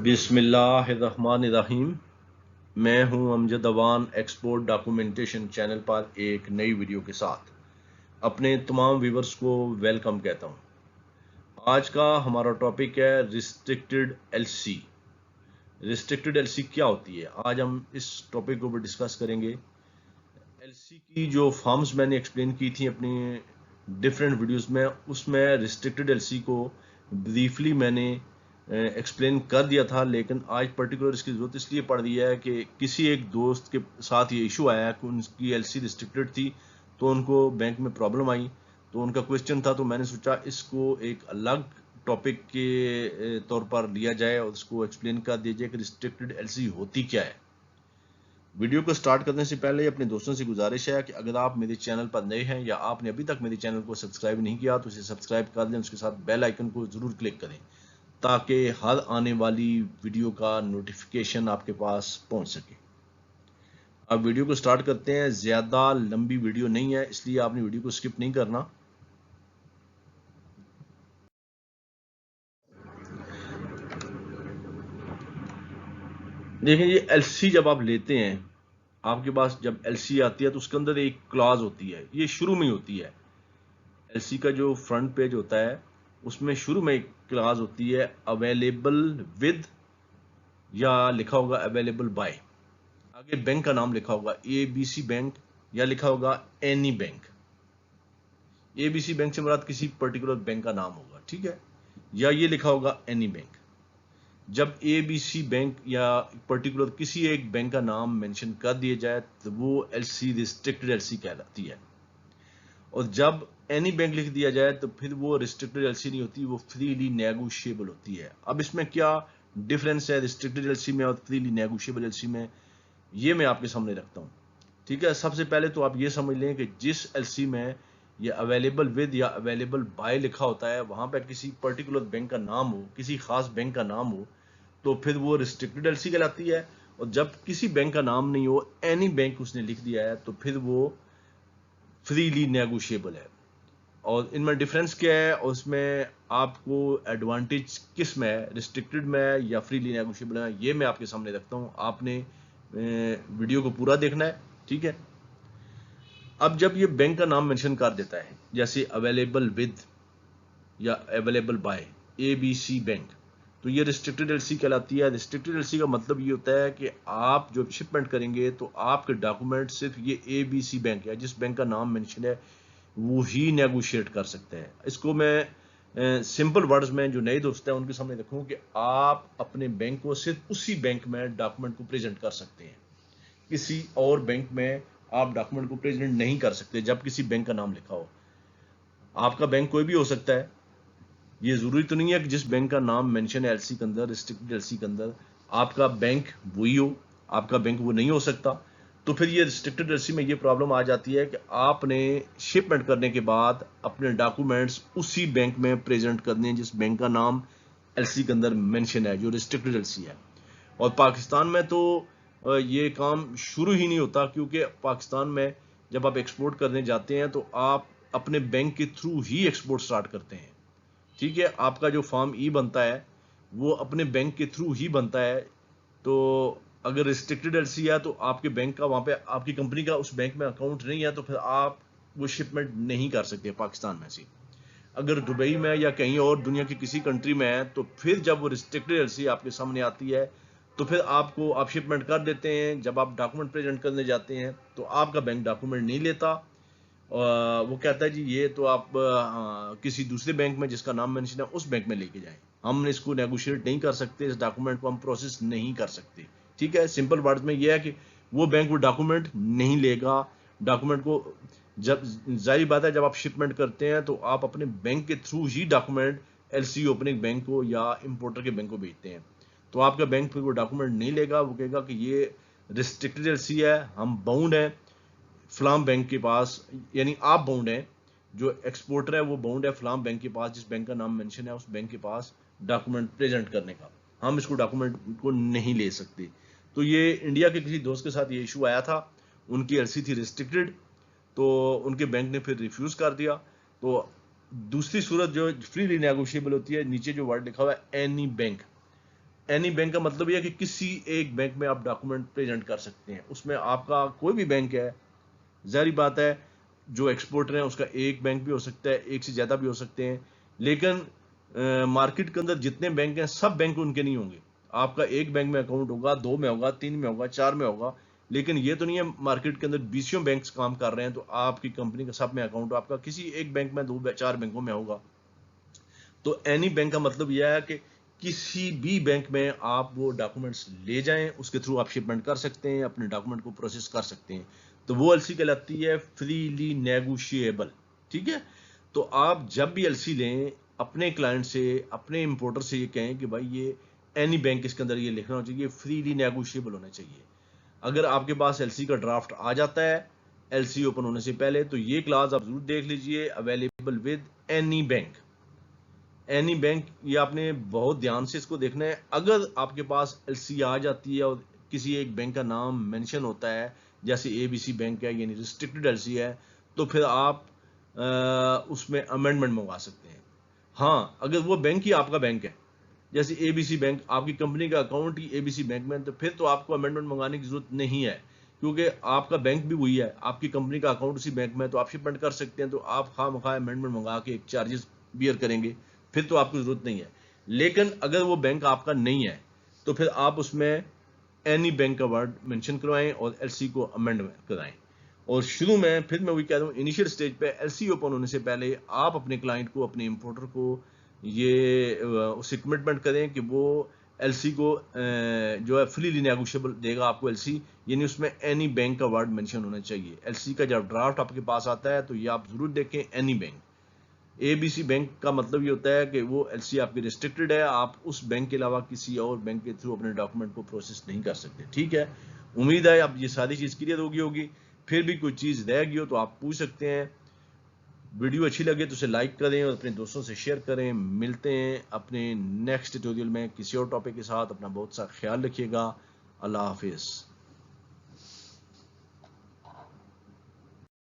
बिस्मिल्लाहिर्रहमानिर्रहीम। मैं हूं Amjad Awan export documentation channel पर एक नई वीडियो के साथ अपने तमाम व्यूवर्स को वेलकम कहता हूं। आज का हमारा टॉपिक है रिस्ट्रिक्टेड एलसी। रिस्ट्रिक्टेड एलसी क्या होती है, आज हम इस टॉपिक को डिस्कस करेंगे। एलसी की जो फॉर्म्स मैंने एक्सप्लेन की थी अपनी डिफरेंट वीडियोस में, उसमें रिस्ट्रिक्टेड एलसी को ब्रीफली मैंने एक्सप्लेन कर दिया था, लेकिन आज पर्टिकुलर इसकी ज़रूरत इसलिए पड़ रही है कि किसी एक दोस्त के साथ ये इशू आया कि उनकी एलसी रिस्ट्रिक्टेड थी, तो उनको बैंक में प्रॉब्लम आई, तो उनका क्वेश्चन था, तो मैंने सोचा इसको एक अलग टॉपिक के तौर पर लिया जाए और इसको एक्सप्लेन कर दिया जाए कि रिस्ट्रिक्टेड एलसी होती क्या है। वीडियो को स्टार्ट करने से पहले अपने दोस्तों से गुजारिश है कि अगर आप मेरे चैनल पर नए हैं या आपने अभी तक मेरे चैनल को सब्सक्राइब नहीं किया तो इसे सब्सक्राइब कर लें, उसके साथ बेल आइकन को जरूर क्लिक करें ताकि हर आने वाली वीडियो का नोटिफिकेशन आपके पास पहुंच सके। अब वीडियो को स्टार्ट करते हैं। ज्यादा लंबी वीडियो नहीं है, इसलिए आपने वीडियो को स्किप नहीं करना। देखिए, ये एलसी जब आप लेते हैं, आपके पास जब एलसी आती है तो उसके अंदर एक क्लॉज होती है, ये शुरू में होती है। एलसी का जो फ्रंट पेज होता है उसमें शुरू में एक क्लॉज होती है, अवेलेबल विद, या लिखा होगा अवेलेबल बाय। आगे बैंक का नाम लिखा होगा एबीसी बैंक, या लिखा होगा एनी बैंक। एबीसी बैंक से मुराद किसी पर्टिकुलर बैंक का नाम होगा, ठीक है, या ये लिखा होगा एनी बैंक। जब एबीसी बैंक या पर्टिकुलर किसी एक बैंक का नाम मेंशन कर दिया जाए तो वो एलसी रिस्ट्रिक्टेड एलसी कहलाती है। और जब एनी बैंक लिख दिया जाए तो फिर वो रिस्ट्रिक्टेड एलसी नहीं होती, वो फ्रीली नेगोशिएबल होती है। अब इसमें क्या डिफरेंस है रिस्ट्रिक्टेड एलसी में और फ्रीली नेगोशिएबल एलसी में, ये मैं आपके सामने रखता हूँ, ठीक है। सबसे पहले तो आप ये समझ लें कि जिस एलसी में ये अवेलेबल विद या अवेलेबल बाय लिखा होता है, वहां पर किसी पर्टिकुलर बैंक का नाम हो, किसी खास बैंक का नाम हो, तो फिर वो रिस्ट्रिक्टेड एलसी कहलाती है। और जब किसी बैंक का नाम नहीं हो, एनी बैंक उसने लिख दिया है, तो फिर वो फ्रीली नेगोशिएबल है। और इनमें डिफरेंस क्या है और उसमें आपको एडवांटेज किस में है, रिस्ट्रिक्टेड में या फ्रीली नेगोशिएबल है, ये मैं आपके सामने रखता हूँ। आपने वीडियो को पूरा देखना है, ठीक है। अब जब ये बैंक का नाम मेंशन कर देता है, जैसे अवेलेबल विद या अवेलेबल बाय एबीसी बैंक, तो ये रिस्ट्रिक्टेड एलसी कहलाती है। रिस्ट्रिक्टेड एलसी का मतलब ये होता है कि आप जब शिपमेंट करेंगे तो आपके डॉक्यूमेंट सिर्फ ये एबीसी बैंक या जिस बैंक का नाम मेंशन है वो ही नेगोशिएट कर सकते हैं। इसको मैं सिंपल वर्ड्स में जो नए दोस्त हैं उनके सामने रखूं कि आप अपने बैंक को सिर्फ उसी बैंक में डॉक्यूमेंट को प्रेजेंट कर सकते हैं, किसी और बैंक में आप डॉक्यूमेंट को प्रेजेंट नहीं कर सकते जब किसी बैंक का नाम लिखा हो। आपका बैंक कोई भी हो सकता है, ये जरूरी तो नहीं है कि जिस बैंक का नाम मेंशन है एलसी के अंदर, रिस्ट्रिक्टेड एलसी के अंदर, आपका बैंक वही हो। आपका बैंक वो नहीं हो सकता। तो फिर ये रिस्ट्रिक्टेड एलसी में ये प्रॉब्लम आ जाती है कि आपने शिपमेंट करने के बाद अपने डॉक्यूमेंट्स उसी बैंक में प्रेजेंट करने हैं जिस बैंक का नाम एलसी के अंदर मेंशन है, जो रिस्ट्रिक्टेड एलसी है। और पाकिस्तान में तो ये काम शुरू ही नहीं होता, क्योंकि पाकिस्तान में जब आप एक्सपोर्ट करने जाते हैं तो आप अपने बैंक के थ्रू ही एक्सपोर्ट स्टार्ट करते हैं, ठीक है। आपका जो फॉर्म ई बनता है वो अपने बैंक के थ्रू ही बनता है। तो अगर रिस्ट्रिक्टेड एलसी है तो आपके बैंक का, वहां पे आपकी कंपनी का उस बैंक में अकाउंट नहीं है, तो फिर आप वो शिपमेंट नहीं कर सकते पाकिस्तान में से। अगर दुबई में या कहीं और दुनिया की किसी कंट्री में है तो फिर जब वो रिस्ट्रिक्टेड एलसी आपके सामने आती है तो फिर आप शिपमेंट कर देते हैं। जब आप डॉक्यूमेंट प्रेजेंट करने जाते हैं तो आपका बैंक डॉक्यूमेंट नहीं लेता, वो कहता है जी ये तो आप किसी दूसरे बैंक में जिसका नाम मेंशन है उस बैंक में लेके जाएं, हम इसको नेगोशिएट नहीं कर सकते, इस डॉक्यूमेंट को हम प्रोसेस नहीं कर सकते, ठीक है। सिंपल वर्ड्स में ये है कि वो बैंक वो डॉक्यूमेंट नहीं लेगा। डॉक्यूमेंट को जब, जाहिर बात है, जब आप शिपमेंट करते हैं तो आप अपने बैंक के थ्रू ही डॉक्यूमेंट एलसी ओपनिंग बैंक को या इंपोर्टर के बैंक को भेजते हैं, तो आपका बैंक फिर वो डॉक्यूमेंट नहीं लेगा। वो कहेगा कि ये रिस्ट्रिक्टेड एलसी है, हम बाउंड है फलाम बैंक के पास, यानी आप बाउंड है, जो एक्सपोर्टर है वो बाउंड है फलाम बैंक के पास, जिस बैंक का नाम मेंशन है उस बैंक के पास डॉक्यूमेंट प्रेजेंट करने का। हम इसको डॉक्यूमेंट को नहीं ले सकते। तो ये इंडिया के किसी दोस्त के साथ ये इशू आया था, उनकी एलसी थी रिस्ट्रिक्टेड, तो उनके बैंक ने फिर रिफ्यूज कर दिया। तो दूसरी सूरत जो फ्रीली नेगोशिएबल होती है, नीचे जो वर्ड लिखा हुआ है एनी बैंक, एनी बैंक का मतलब यह है कि किसी एक बैंक में आप डॉक्यूमेंट प्रेजेंट कर सकते हैं। उसमें आपका कोई भी बैंक है, जाहिर बात है जो एक्सपोर्टर है उसका एक बैंक भी हो सकता है, एक से ज़्यादा भी हो सकते हैं, लेकिन मार्केट के अंदर जितने बैंक हैं सब बैंक उनके नहीं होंगे। आपका एक बैंक में अकाउंट होगा, 2 में होगा, 3 में होगा, 4 में होगा, लेकिन ये तो नहीं है मार्केट के अंदर 20 बैंक्स काम कर रहे हैं तो आपकी कंपनी का सब में अकाउंट हो, आपका किसी एक बैंक में 2-4 बैंकों में होगा। तो एनी बैंक का मतलब यह है कि किसी भी बैंक में आप वो डॉक्यूमेंट्स ले जाएं, उसके थ्रू आप शिपमेंट कर सकते हैं, अपने डॉक्यूमेंट को प्रोसेस कर सकते हैं। तो वो एलसी कहलाती है फ्रीली नेगोशिएबल। ठीक है, तो आप जब भी एलसी लें अपने क्लाइंट से, अपने इंपोर्टर से ये कहें कि भाई ये एनी बैंक इसके अंदर ये लिखना होना चाहिए, फ्रीली नेगोशिएबल होना चाहिए। अगर आपके पास एलसी का ड्राफ्ट आ जाता है एलसी ओपन होने से पहले, तो ये क्लास आप जरूर देख लीजिए, available with any bank. Any bank ये आपने बहुत ध्यान से इसको देखना है। अगर आपके पास एलसी आ जाती है और किसी एक बैंक का नाम मेंशन होता है, जैसे एबीसी बैंक है यानी रिस्ट्रिक्टेड एलसी है, तो फिर आप उसमें अमेंडमेंट मंगवा सकते हैं। हाँ, अगर वो बैंक ही आपका बैंक है, जैसे एबीसी बैंक, आपकी कंपनी का अकाउंट ही एबीसी बैंक में, तो फिर तो आपको अमेंडमेंट मंगाने की जरूरत नहीं है, क्योंकि आपका बैंक भी वही है, आपकी कंपनी का अकाउंट उसी बैंक में, तो आप शिपमेंट कर सकते हैं। तो आप खामखा अमेंडमेंट मंगा के एक चार्जेस बियर करेंगे, फिर तो आपको जरूरत नहीं है। लेकिन अगर वो बैंक आपका नहीं है तो फिर आप उसमें एनी बैंक का वर्ड मेंशन करवाएं और एलसी को अमेंड कराएं। और शुरू में फिर मैं वही कह रहा हूँ, इनिशियल स्टेज पे एलसी ओपन होने से पहले आप अपने क्लाइंट को, अपने इंपोर्टर को ये उससे कमिटमेंट करें कि वो एलसी को जो है फ्रीली नेगोशिएबल देगा आपको एलसी, यानी उसमें एनी बैंक का वर्ड मेंशन होना चाहिए। एलसी का जब ड्राफ्ट आपके पास आता है तो ये आप जरूर देखें एनी बैंक। एबीसी बैंक का मतलब ये होता है कि वो एलसी आपकी रिस्ट्रिक्टेड है, आप उस बैंक के अलावा किसी और बैंक के थ्रू अपने डॉक्यूमेंट को प्रोसेस नहीं कर सकते। ठीक है, उम्मीद है अब ये सारी चीज़ क्लियर होगी। फिर भी कोई चीज़ रह गई हो तो आप पूछ सकते हैं। वीडियो अच्छी लगे तो उसे लाइक करें और अपने दोस्तों से शेयर करें। मिलते हैं अपने नेक्स्ट ट्यूटोरियल में किसी और टॉपिक के साथ। अपना बहुत सा ख्याल रखिएगा। अल्लाह हाफिज़।